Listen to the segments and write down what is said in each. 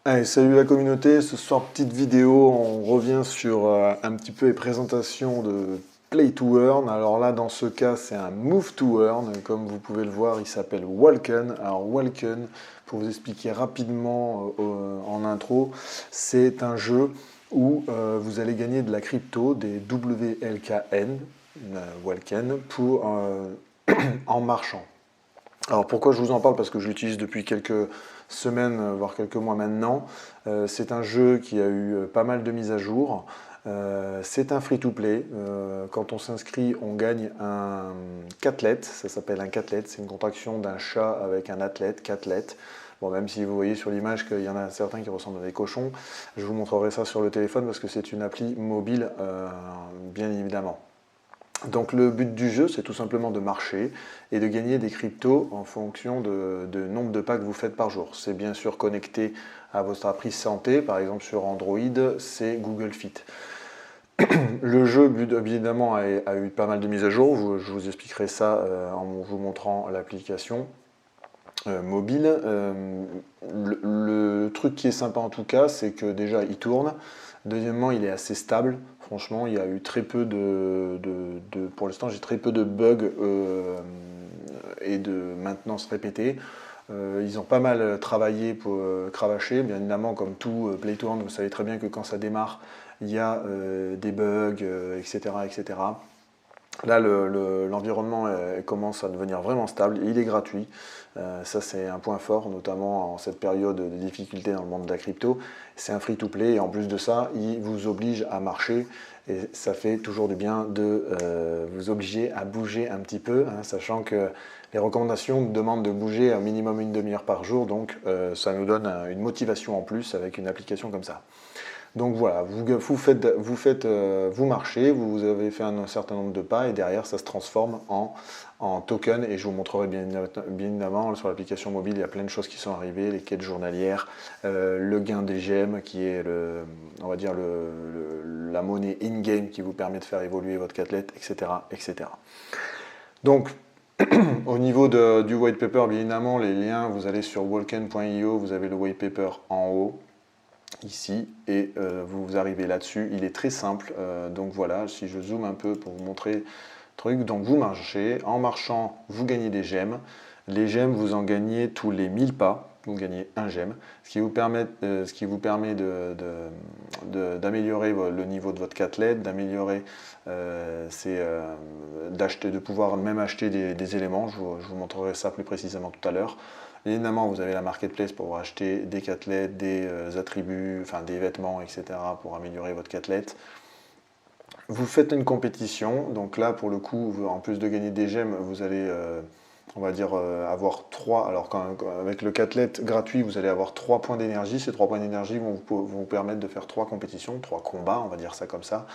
Allez, salut la communauté, ce soir petite vidéo, on revient sur un petit peu les présentations de Play to Earn. Alors là dans ce cas c'est un Move to Earn, comme vous pouvez le voir il s'appelle Walken. Alors Walken, pour vous expliquer rapidement en intro, c'est un jeu où vous allez gagner de la crypto, des WLKN, Walken, en marchand. Alors pourquoi je vous en parle? Parce que je l'utilise depuis quelques semaines, voire quelques mois maintenant. C'est un jeu qui a eu pas mal de mises à jour. C'est un free-to-play. Quand on s'inscrit, on gagne un catlet. Ça s'appelle un catlet. C'est une contraction d'un chat avec un athlète, catlet. Bon, même si vous voyez sur l'image qu'il y en a certains qui ressemblent à des cochons, je vous montrerai ça sur le téléphone parce que c'est une appli mobile, bien évidemment. Donc le but du jeu, c'est tout simplement de marcher et de gagner des cryptos en fonction de nombre de pas que vous faites par jour. C'est bien sûr connecté à votre appli santé, par exemple sur Android, c'est Google Fit. Le jeu, évidemment, a eu pas mal de mises à jour. Je vous expliquerai ça en vous montrant l'application mobile. Le truc qui est sympa en tout cas, c'est que déjà il tourne. Deuxièmement, il est assez stable. Franchement, il y a eu très peu pour l'instant, j'ai très peu de bugs et de maintenance répétée. Ils ont pas mal travaillé pour cravacher. Bien évidemment, comme tout Playtoon, vous savez très bien que quand ça démarre, il y a des bugs, etc., etc. Là, l'environnement commence à devenir vraiment stable. Il est gratuit. Ça, c'est un point fort, notamment en cette période de difficulté dans le monde de la crypto. C'est un free-to-play et en plus de ça, il vous oblige à marcher. Et ça fait toujours du bien de vous obliger à bouger un petit peu, hein, sachant que les recommandations nous demandent de bouger un minimum une demi-heure par jour. Donc, ça nous donne une motivation en plus avec une application comme ça. Donc voilà, vous marchez, vous avez fait un certain nombre de pas et derrière ça se transforme en token et je vous montrerai bien évidemment sur l'application mobile, il y a plein de choses qui sont arrivées, les quêtes journalières, le gain des gemmes qui est on va dire la monnaie in-game qui vous permet de faire évoluer votre catlet, etc., etc. Donc au niveau du white paper, bien évidemment, les liens, vous allez sur walken.io, vous avez le white paper en haut ici et vous arrivez là-dessus. Il est très simple, donc voilà, si je zoome un peu pour vous montrer le truc, donc vous marchez, en marchant vous gagnez des gemmes, les gemmes vous en gagnez tous les 1000 pas, vous gagnez un gemme, ce qui vous permet d'améliorer le niveau de votre catlet, d'améliorer, de pouvoir même acheter des éléments, je vous montrerai ça plus précisément tout à l'heure. Évidemment, vous avez la marketplace pour acheter des cathlets, des attributs, enfin des vêtements, etc. pour améliorer votre catlet. Vous faites une compétition, donc là pour le coup, en plus de gagner des gemmes, vous allez, on va dire, avoir 3. Alors avec le catlet gratuit, vous allez avoir 3 points d'énergie. Ces 3 points d'énergie vont vous permettre de faire 3 compétitions, 3 combats, on va dire ça comme ça,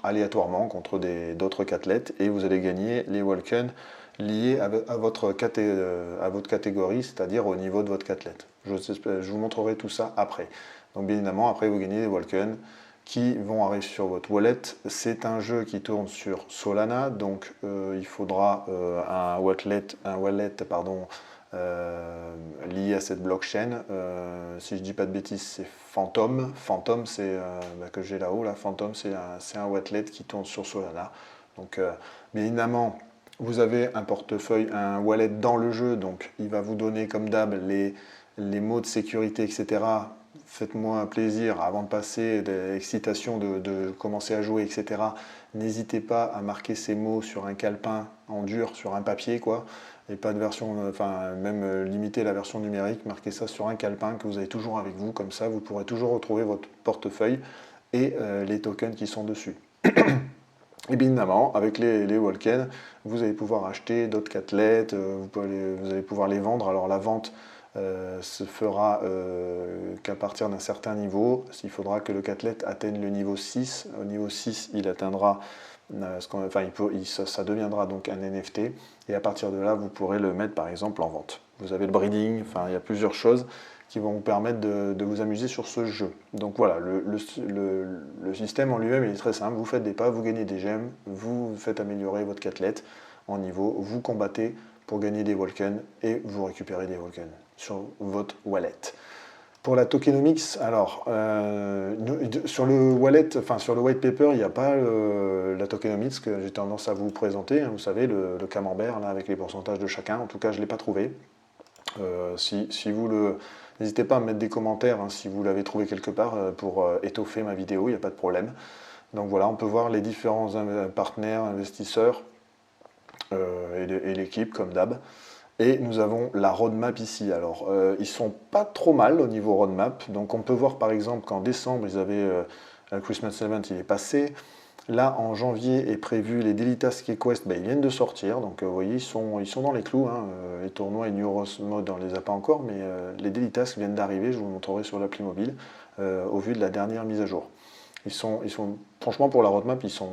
aléatoirement contre d'autres cathlètes, et vous allez gagner les Walken liés à votre catégorie, c'est-à-dire au niveau de votre catlet. Je vous montrerai tout ça après. Donc bien évidemment, après vous gagnez des Walken qui vont arriver sur votre wallet. C'est un jeu qui tourne sur Solana, donc il faudra un wallet pardon, lié à cette blockchain. Si je dis pas de bêtises, c'est Phantom. Phantom, c'est que j'ai là-haut. Là, Phantom, c'est un wallet qui tourne sur Solana. Donc, bien évidemment, vous avez un portefeuille, un wallet dans le jeu, donc il va vous donner comme d'hab les mots de sécurité, etc. Faites-moi un plaisir, avant de passer l'excitation de commencer à jouer, etc. N'hésitez pas à marquer ces mots sur un calepin en dur, sur un papier, quoi. Et pas de version, enfin, même limiter la version numérique, marquez ça sur un calepin que vous avez toujours avec vous, comme ça vous pourrez toujours retrouver votre portefeuille et les tokens qui sont dessus. Et bien évidemment, avec les Walken, vous allez pouvoir acheter d'autres cathlets, vous allez pouvoir les vendre. Alors la vente se fera qu'à partir d'un certain niveau. Il faudra que le catlet atteigne le niveau 6. Au niveau 6, il atteindra, ça deviendra donc un NFT. Et à partir de là, vous pourrez le mettre par exemple en vente. Vous avez le breeding, enfin il y a plusieurs choses qui vont vous permettre de vous amuser sur ce jeu. Donc voilà, le système en lui-même il est très simple, vous faites des pas, vous gagnez des gemmes, vous faites améliorer votre catlet en niveau, vous combattez pour gagner des Walken et vous récupérez des Walken sur votre wallet. Pour la tokenomics, alors sur le wallet, enfin sur le white paper, il n'y a pas la tokenomics que j'ai tendance à vous présenter, hein, vous savez, le camembert là, avec les pourcentages de chacun. En tout cas, je ne l'ai pas trouvé. Si vous le, n'hésitez pas à me mettre des commentaires hein, si vous l'avez trouvé quelque part pour étoffer ma vidéo, il n'y a pas de problème. Donc voilà, on peut voir les différents partenaires, investisseurs et l'équipe comme d'hab. Et nous avons la roadmap ici. Alors, ils sont pas trop mal au niveau roadmap. Donc, on peut voir par exemple qu'en décembre, ils avaient le Christmas Event, il est passé. Là, en janvier est prévu les Daily Task Request, ils viennent de sortir. Donc, vous voyez, ils sont dans les clous. Hein. Les tournois et New Euros Mode, on ne les a pas encore, mais les Daily Tasks viennent d'arriver. Je vous le montrerai sur l'appli mobile au vu de la dernière mise à jour. Franchement, pour la roadmap, ils sont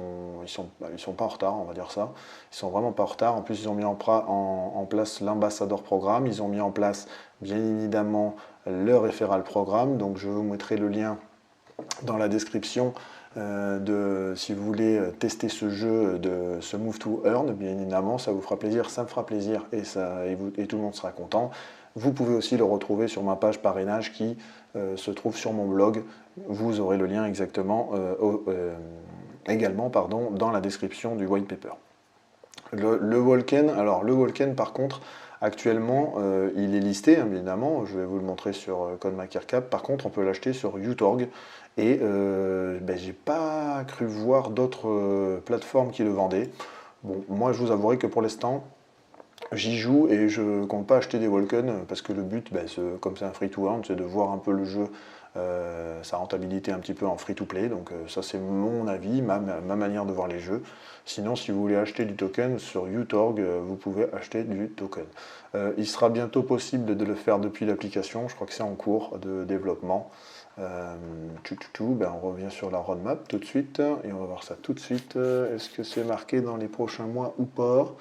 pas en retard, on va dire ça. Ils sont vraiment pas en retard. En plus, ils ont mis en place l'ambassadeur programme. Ils ont mis en place, bien évidemment, le referral programme. Donc, je vous mettrai le lien dans la description si vous voulez tester ce jeu, ce Move to Earn. Bien évidemment, ça vous fera plaisir, ça me fera plaisir et tout le monde sera content. Vous pouvez aussi le retrouver sur ma page parrainage qui se trouve sur mon blog. Vous aurez le lien également dans la description du white paper. Le Walken, par contre, actuellement, il est listé, hein, évidemment. Je vais vous le montrer sur CodeMakerCap. Par contre, on peut l'acheter sur uTorg. Et j'ai pas cru voir d'autres plateformes qui le vendaient. Bon, moi, je vous avouerai que pour l'instant, j'y joue et je compte pas acheter des Walken parce que le but, comme c'est un free-to-earn, c'est de voir un peu le jeu, sa rentabilité un petit peu en free-to-play. Donc ça c'est mon avis, ma manière de voir les jeux. Sinon, si vous voulez acheter du token sur uTorg, vous pouvez acheter du token. Il sera bientôt possible de le faire depuis l'application, je crois que c'est en cours de développement. On revient sur la roadmap tout de suite et on va voir ça tout de suite. Est-ce que c'est marqué dans les prochains mois ou pas?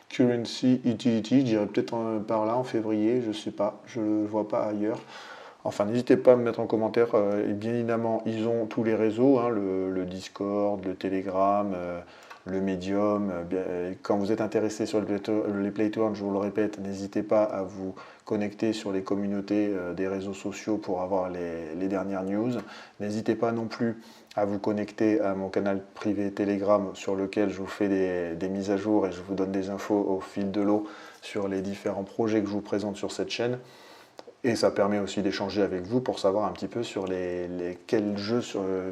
Currency Utility, je dirais peut-être par là en février, je sais pas, je ne le vois pas ailleurs. Enfin, n'hésitez pas à me mettre en commentaire. Et bien évidemment, ils ont tous les réseaux, hein, le Discord, le Telegram, le Medium. Quand vous êtes intéressé sur les Play to Earn, je vous le répète, n'hésitez pas à vous connecter sur les communautés des réseaux sociaux pour avoir les dernières news. N'hésitez pas non plus à vous connecter à mon canal privé Telegram sur lequel je vous fais des mises à jour et je vous donne des infos au fil de l'eau sur les différents projets que je vous présente sur cette chaîne. Et ça permet aussi d'échanger avec vous pour savoir un petit peu sur quels jeux,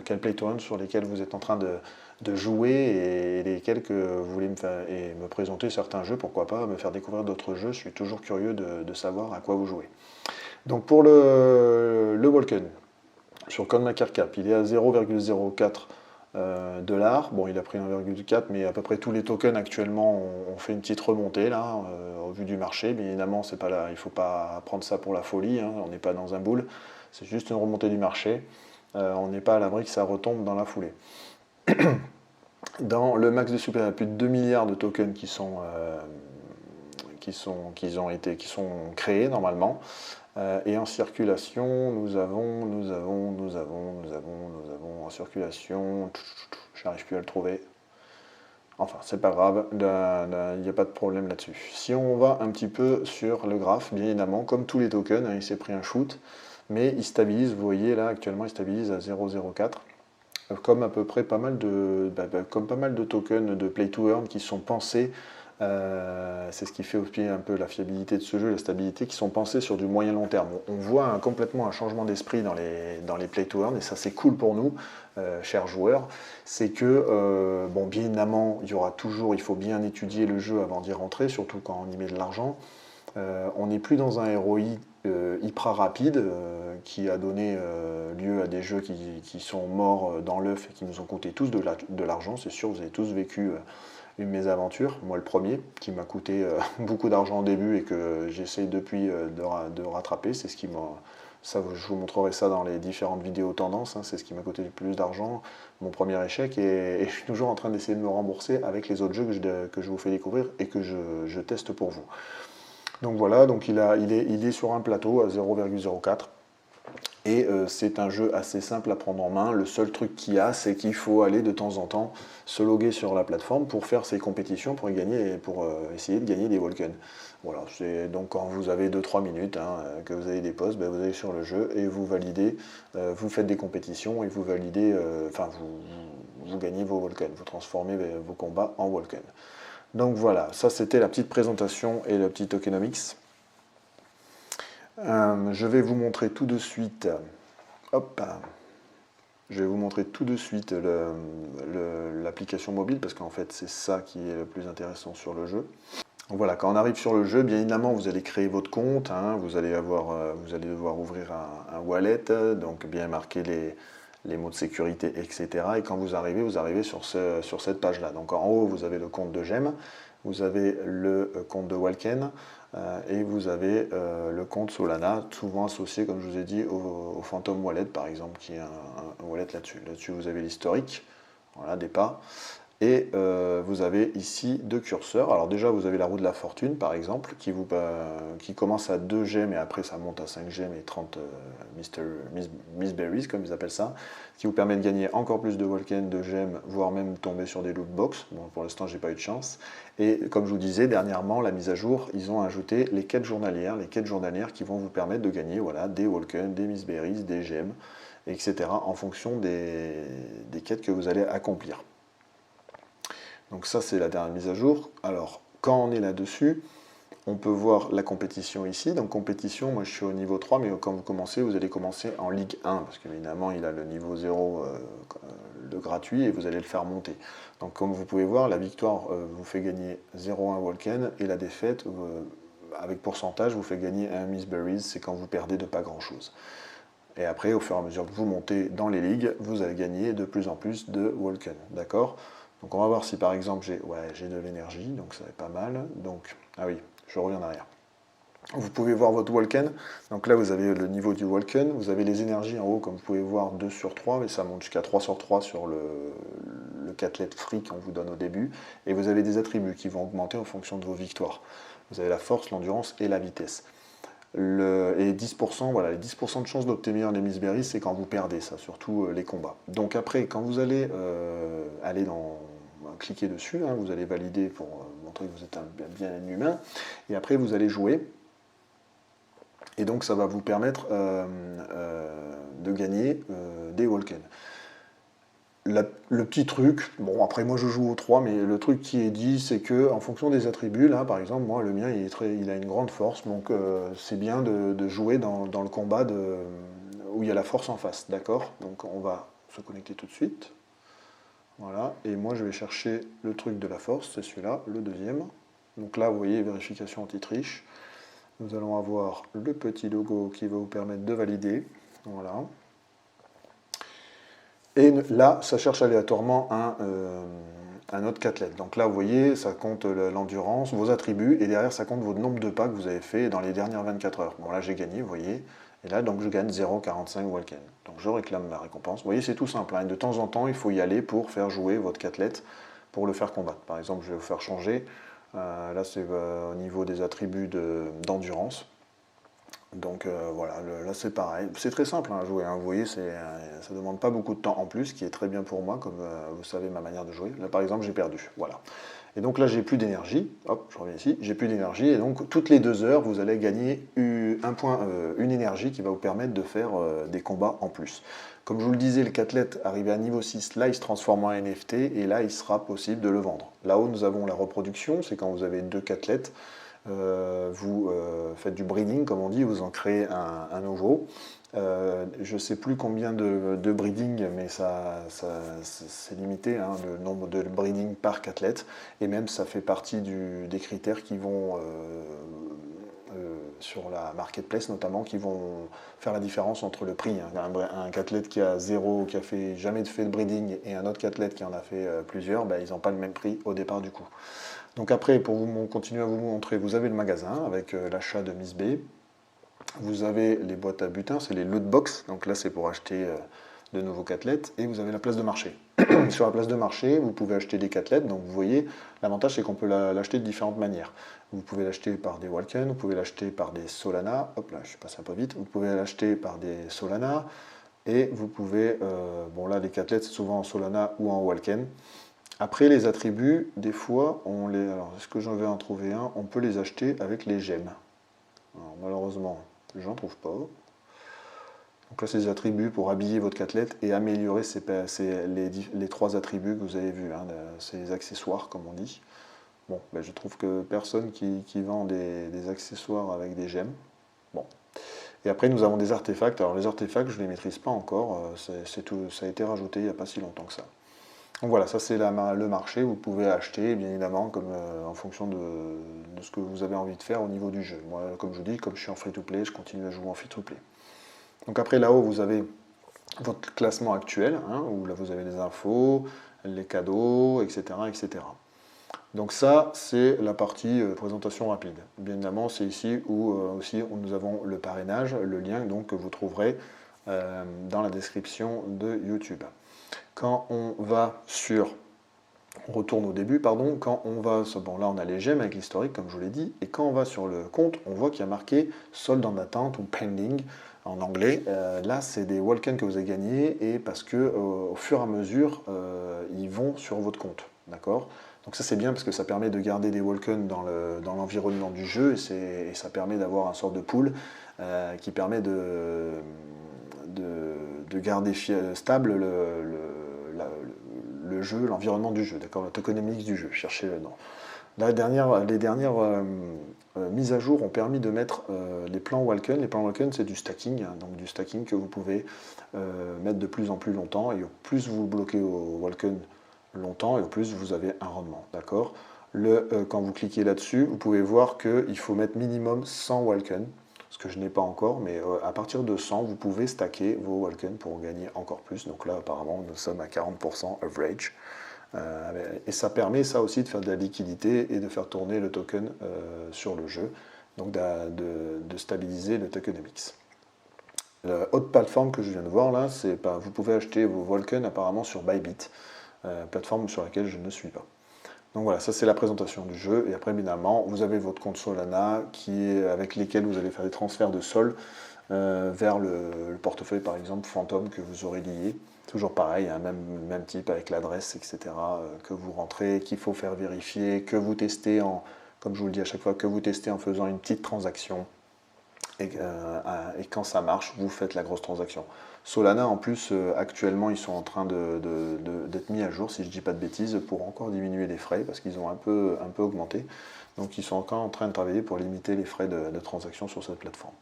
quel Play to Earn sur lesquels vous êtes en train de jouer et lesquels que vous voulez me présenter certains jeux, pourquoi pas me faire découvrir d'autres jeux. Je suis toujours curieux de savoir à quoi vous jouez. Donc pour le Walken, sur CodeMakerCap, il est à 0,04 $. Bon, il a pris 1,4, mais à peu près tous les tokens actuellement ont fait une petite remontée là, au vu du marché. Bien évidemment, c'est pas là, il ne faut pas prendre ça pour la folie, hein, on n'est pas dans un boule, c'est juste une remontée du marché. On n'est pas à l'abri que ça retombe dans la foulée. Dans le max de super, il y a plus de 2 milliards de tokens qui sont créés normalement. Et en circulation, nous avons en circulation, j'arrive plus à le trouver. Enfin, c'est pas grave, il n'y a pas de problème là-dessus. Si on va un petit peu sur le graphe, bien évidemment, comme tous les tokens, hein, il s'est pris un shoot, mais il stabilise, vous voyez là, actuellement il stabilise à 0,04. Comme à peu près pas mal de tokens de Play to Earn qui sont pensés, c'est ce qui fait aussi un peu la fiabilité de ce jeu, la stabilité, qui sont pensés sur du moyen long terme. On voit complètement un changement d'esprit dans les Play to Earn, et ça c'est cool pour nous, chers joueurs. C'est que, bien évidemment, il faut bien étudier le jeu avant d'y rentrer, surtout quand on y met de l'argent. On n'est plus dans un ROI hyper rapide qui a donné lieu à des jeux qui sont morts dans l'œuf et qui nous ont coûté tous de l'argent. C'est sûr, vous avez tous vécu une mésaventure, moi le premier, qui m'a coûté beaucoup d'argent au début et que j'essaye depuis de rattraper. C'est ce qui m'a... Ça, je vous montrerai ça dans les différentes vidéos tendances, hein, c'est ce qui m'a coûté le plus d'argent, mon premier échec, et je suis toujours en train d'essayer de me rembourser avec les autres jeux que je vous fais découvrir et que je teste pour vous. Donc voilà, donc il est sur un plateau à 0,04. Et c'est un jeu assez simple à prendre en main. Le seul truc qu'il y a, c'est qu'il faut aller de temps en temps se loguer sur la plateforme pour faire ses compétitions, pour, gagner, pour essayer de gagner des Walken. Voilà, donc quand vous avez 2-3 minutes, que vous avez des postes, ben vous allez sur le jeu et vous validez, vous faites des compétitions et vous validez, vous gagnez vos Walken, vous transformez vos combats en Walken. Donc voilà, ça c'était la petite présentation et le petit tokenomics. Je vais vous montrer tout de suite, hop, je vais vous montrer tout de suite l'application mobile parce qu'en fait c'est ça qui est le plus intéressant sur le jeu. Donc voilà, quand on arrive sur le jeu, bien évidemment vous allez créer votre compte, vous allez devoir ouvrir un wallet, donc bien marquer les mots de sécurité, etc. Et quand vous arrivez sur cette page-là. Donc en haut vous avez le compte de Gem, vous avez le compte de Walken, et vous avez le compte Solana, souvent associé, comme je vous ai dit, au Phantom Wallet, par exemple, qui est un wallet là-dessus. Là-dessus, vous avez l'historique, voilà, des pas. Et vous avez ici deux curseurs. Alors déjà, vous avez la roue de la fortune, par exemple, qui commence à 2 gemmes et après ça monte à 5 gemmes et 30 Miss Berries, comme ils appellent ça, ce qui vous permet de gagner encore plus de Walken, de gemmes, voire même tomber sur des loot box. Bon, pour l'instant, j'ai pas eu de chance. Et comme je vous disais, dernièrement, la mise à jour, ils ont ajouté les quêtes journalières qui vont vous permettre de gagner voilà, des Walken, des Miss Berries, des gemmes, etc. en fonction des quêtes que vous allez accomplir. Donc ça, c'est la dernière mise à jour. Alors, quand on est là-dessus, on peut voir la compétition ici. Donc compétition, moi je suis au niveau 3, mais quand vous commencez, vous allez commencer en Ligue 1, parce qu'évidemment, il a le niveau 0 de gratuit, et vous allez le faire monter. Donc comme vous pouvez voir, la victoire vous fait gagner 0,1 Walken, et la défaite, avec pourcentage, vous fait gagner 1 Miss Berries, c'est quand vous perdez de pas grand-chose. Et après, au fur et à mesure que vous montez dans les ligues, vous allez gagner de plus en plus de Walken, d'accord ? Donc on va voir si par exemple j'ai de l'énergie, donc ça va être pas mal. Donc, ah oui, je reviens en arrière. Vous pouvez voir votre Walken. Donc là, vous avez le niveau du Walken. Vous avez les énergies en haut, comme vous pouvez voir, 2 sur 3, mais ça monte jusqu'à 3 sur 3 sur le catlet free qu'on vous donne au début. Et vous avez des attributs qui vont augmenter en fonction de vos victoires. Vous avez la force, l'endurance et la vitesse. Et 10%, voilà, les 10% de chance d'obtenir les Miss Berries, c'est quand vous perdez, ça, surtout les combats. Donc après, quand vous allez aller cliquer dessus, vous allez valider pour montrer que vous êtes bien un humain, et après vous allez jouer, et donc ça va vous permettre de gagner des Walken. Le petit truc, bon après moi je joue au 3, mais le truc qui est dit c'est que en fonction des attributs, là par exemple moi le mien il a une grande force, donc c'est bien de jouer dans le combat où il y a la force en face, d'accord? Donc on va se connecter tout de suite, voilà, et moi je vais chercher le truc de la force, c'est celui-là, le deuxième. Donc là vous voyez vérification anti-triche, nous allons avoir le petit logo qui va vous permettre de valider, voilà. Et là, ça cherche aléatoirement un autre catlet. Donc là, vous voyez, ça compte l'endurance, vos attributs, et derrière, ça compte votre nombre de pas que vous avez fait dans les dernières 24 heures. Bon, là, j'ai gagné, vous voyez. Et là, donc, je gagne 0,45 Walken. Donc, je réclame ma récompense. Vous voyez, c'est tout simple. De temps en temps, il faut y aller pour faire jouer votre catlet, pour le faire combattre. Par exemple, je vais vous faire changer. Là, c'est au niveau des attributs d'endurance. Donc voilà, là c'est pareil. C'est très simple à jouer, vous voyez, ça ne demande pas beaucoup de temps en plus, ce qui est très bien pour moi, comme vous savez ma manière de jouer. Là par exemple, j'ai perdu, voilà. Et donc là, j'ai plus d'énergie, hop, je reviens ici, j'ai plus d'énergie, et donc toutes les 2 heures, vous allez gagner une énergie qui va vous permettre de faire des combats en plus. Comme je vous le disais, le catlet arrivé à niveau 6, là il se transforme en NFT, et là il sera possible de le vendre. Là-haut, nous avons la reproduction, c'est quand vous avez 2 catlets, vous faites du breeding, comme on dit, vous en créez un nouveau. Je ne sais plus combien de breeding, mais c'est limité, le nombre de breeding par catlet, et même ça fait partie des critères qui vont, sur la marketplace notamment, qui vont faire la différence entre le prix. Un catlet qui a zéro, qui a jamais fait de breeding, et un autre catlet qui en a fait plusieurs, ils n'ont pas le même prix au départ du coup. Donc après, pour continuer à vous montrer, vous avez le magasin avec l'achat de Miss B. Vous avez les boîtes à butin, c'est les loot box. Donc là, c'est pour acheter de nouveaux cathlètes et vous avez la place de marché. Sur la place de marché, vous pouvez acheter des cathlètes. Donc vous voyez, l'avantage c'est qu'on peut l'acheter de différentes manières. Vous pouvez l'acheter par des Walken, vous pouvez l'acheter par des Solana. Hop là, je suis passé un peu vite. Vous pouvez l'acheter par des Solana. Et vous pouvez, bon là les cathlètes c'est souvent en Solana ou en Walken. Après les attributs, des fois, alors est-ce que j'en vais en trouver un? On peut les acheter avec les gemmes. Alors, malheureusement, j'en trouve pas. Donc là, c'est des attributs pour habiller votre cathlète et améliorer les 3 attributs que vous avez vus. Hein, ces accessoires, comme on dit. Bon, ben, je trouve que personne qui vend des accessoires avec des gemmes. Bon. Et après, nous avons des artefacts. Alors, les artefacts, je ne les maîtrise pas encore. Ça a été rajouté il n'y a pas si longtemps que ça. Donc voilà, ça c'est le marché. Vous pouvez acheter, bien évidemment, en fonction de ce que vous avez envie de faire au niveau du jeu. Moi, comme je vous dis, comme je suis en free-to-play, je continue à jouer en free-to-play. Donc après, là-haut, vous avez votre classement actuel, hein, où là, vous avez les infos, les cadeaux, etc. etc. Donc ça, c'est la partie présentation rapide. Bien évidemment, c'est ici où aussi nous avons le parrainage, le lien donc, que vous trouverez dans la description de YouTube. Quand on va sur, on retourne au début, pardon, quand on va, bon là on a les gemmes avec l'historique comme je vous l'ai dit, et quand on va sur le compte, on voit qu'il y a marqué solde en attente ou pending en anglais. Là c'est des Walken que vous avez gagnés et parce que au fur et à mesure ils vont sur votre compte, d'accord? Donc ça c'est bien parce que ça permet de garder des Walken dans l'environnement du jeu et ça permet d'avoir un sort de pool qui permet de garder stable le jeu, l'environnement du jeu, d'accord, le tokenomics du jeu, cherchez le nom. Les dernières mises à jour ont permis de mettre les plans Walken. Les plans Walken, c'est du stacking, hein, donc du stacking que vous pouvez mettre de plus en plus longtemps, et au plus vous bloquez au Walken longtemps, et au plus vous avez un rendement, d'accord. Quand vous cliquez là-dessus, vous pouvez voir qu'il faut mettre minimum 100 Walken, ce que je n'ai pas encore, mais à partir de 100, vous pouvez stacker vos Walken pour gagner encore plus. Donc là, apparemment, nous sommes à 40% average. Et ça permet ça aussi de faire de la liquidité et de faire tourner le token sur le jeu, donc de stabiliser le tokenomics. La autre plateforme que je viens de voir là, c'est vous pouvez acheter vos Walken apparemment sur Bybit, plateforme sur laquelle je ne suis pas. Donc voilà, ça c'est la présentation du jeu, et après évidemment vous avez votre compte Solana avec lesquels vous allez faire des transferts de sol vers le portefeuille par exemple Phantom que vous aurez lié. Toujours pareil, hein, même type avec l'adresse, etc. Que vous rentrez, qu'il faut faire vérifier, que vous testez comme je vous le dis à chaque fois, que vous testez en faisant une petite transaction. Et quand ça marche, vous faites la grosse transaction. Solana, en plus, actuellement, ils sont en train d'être mis à jour, si je ne dis pas de bêtises, pour encore diminuer les frais, parce qu'ils ont un peu augmenté. Donc, ils sont encore en train de travailler pour limiter les frais de transaction sur cette plateforme.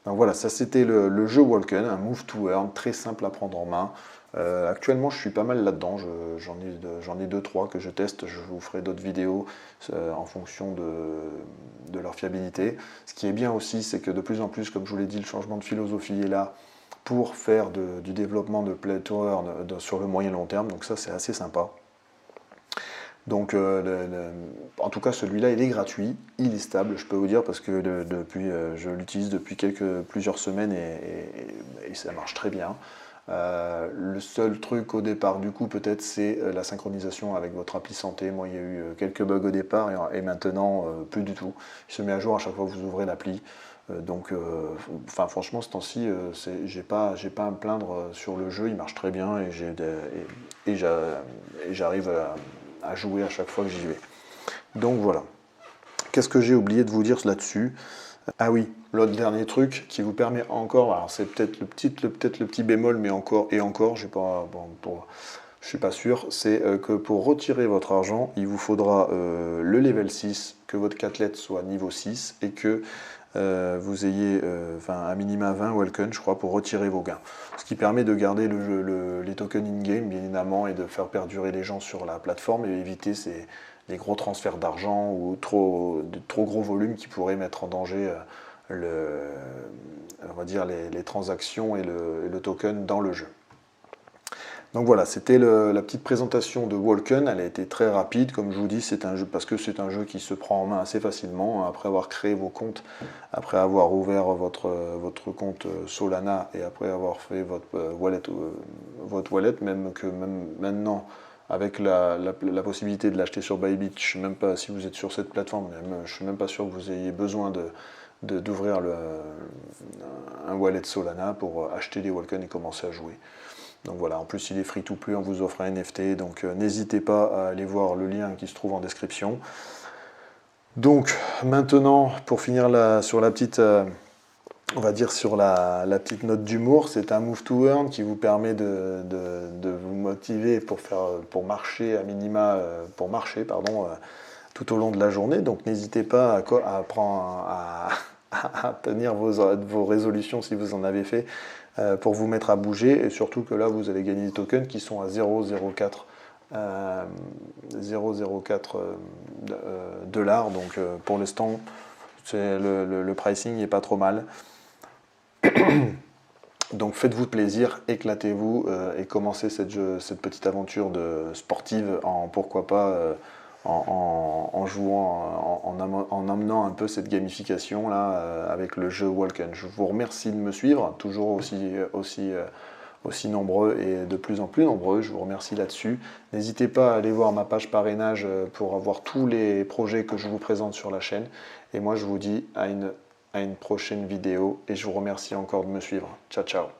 Donc voilà, ça c'était le jeu Walken, un move to earn, très simple à prendre en main. Actuellement, je suis pas mal là-dedans, j'en ai 2-3 que je teste, je vous ferai d'autres vidéos en fonction de leur fiabilité. Ce qui est bien aussi, c'est que de plus en plus, comme je vous l'ai dit, le changement de philosophie est là pour faire du développement de play to earn sur le moyen long terme, donc ça c'est assez sympa. Donc, en tout cas, celui-là, il est gratuit, il est stable, je peux vous dire, parce que je l'utilise depuis plusieurs semaines et ça marche très bien. Le seul truc au départ, du coup, peut-être, c'est la synchronisation avec votre appli santé. Moi, il y a eu quelques bugs au départ et maintenant, plus du tout. Il se met à jour à chaque fois que vous ouvrez l'appli. Franchement, ce temps-ci, j'ai pas à me plaindre sur le jeu, il marche très bien et j'arrive à jouer à chaque fois que j'y vais. Donc voilà. Qu'est-ce que j'ai oublié de vous dire là-dessus? Ah oui, l'autre dernier truc qui vous permet encore, alors c'est peut-être le petit bémol, mais encore, je suis pas sûr, c'est que pour retirer votre argent, il vous faudra le level 6, que votre cathlète soit niveau 6 et que vous ayez à minima 20 Walken, je crois, pour retirer vos gains. Ce qui permet de garder les tokens in-game, bien évidemment, et de faire perdurer les gens sur la plateforme et éviter les gros transferts d'argent ou de trop gros volumes qui pourraient mettre en danger on va dire les transactions et le token dans le jeu. Donc voilà, c'était la petite présentation de Walken. Elle a été très rapide, comme je vous dis, c'est un jeu parce que c'est un jeu qui se prend en main assez facilement après avoir créé vos comptes, après avoir ouvert votre compte Solana et après avoir fait votre wallet, même maintenant avec la possibilité de l'acheter sur Bybit. Je ne sais même pas si vous êtes sur cette plateforme, je ne suis même pas sûr que vous ayez besoin d'ouvrir un wallet Solana pour acheter des Walken et commencer à jouer. Donc voilà, en plus il est free to play, on vous offre un NFT, donc n'hésitez pas à aller voir le lien qui se trouve en description. Donc maintenant, pour finir sur la petite, on va dire sur la petite note d'humour, c'est un move to earn qui vous permet de vous motiver pour marcher à minima, tout au long de la journée. Donc n'hésitez pas à tenir vos résolutions si vous en avez fait pour vous mettre à bouger et surtout que là vous allez gagner des tokens qui sont à 0,04 dollars. Donc pour l'instant le pricing n'est pas trop mal. Donc faites-vous plaisir, éclatez-vous et commencez cette petite aventure sportive en pourquoi pas en jouant, en amenant un peu cette gamification là avec le jeu Walken. Je vous remercie de me suivre, toujours aussi nombreux et de plus en plus nombreux. Je vous remercie là-dessus. N'hésitez pas à aller voir ma page parrainage pour avoir tous les projets que je vous présente sur la chaîne. Et moi je vous dis à une prochaine vidéo et je vous remercie encore de me suivre. Ciao ciao.